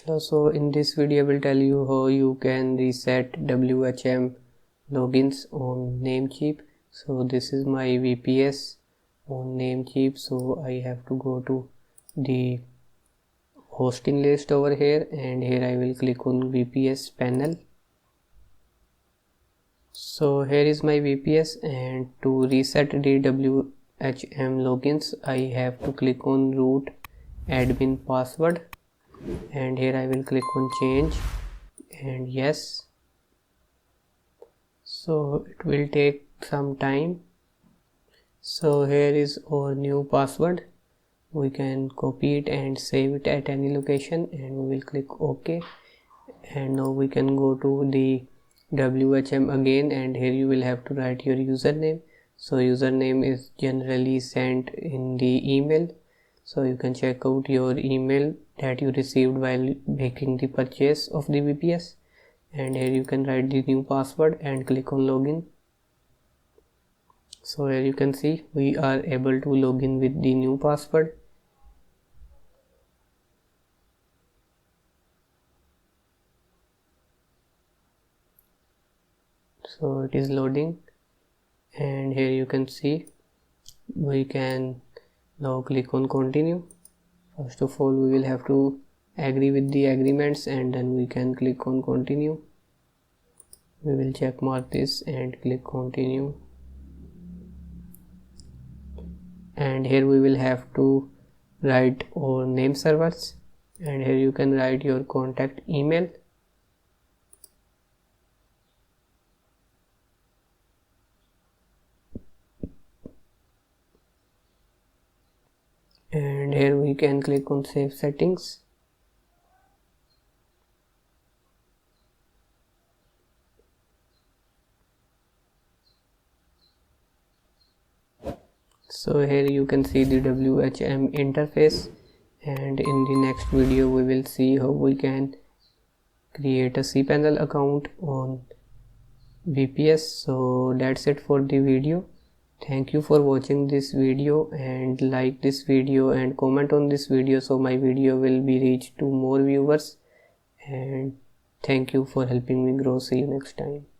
Hello, so in this video I will tell you how you can reset WHM logins on Namecheap. So this is my VPS on Namecheap, so I have to go to the hosting list over here, and here I will click on VPS panel. So here is my VPS, and to reset the WHM logins I have to click on root admin password, and here I will click on change and yes. So it will take some time. So here is our new password. We can copy it and save it at any location, and we will click OK. And now we can go to the WHM again, and here you will have to write your username. So username is generally sent in the email, so you can check out your email that you received while making the purchase of the VPS, and here you can write the new password and click on login. So here you can see we are able to log in with the new password. So it is loading, and here you can see we can now click on continue. First of all, we will have to agree with the agreements, and then we can click on continue. We will check mark this and click continue, and here we will have to write our name servers, and here you can write your contact email. And here we can click on save settings. So here you can see the WHM interface, and in the next video we will see how we can create a Cpanel account on VPS. So that's it for the video. Thank you for watching this video, and like this video and comment on this video so my video will be reached to more viewers, and thank you for helping me grow. See you next time.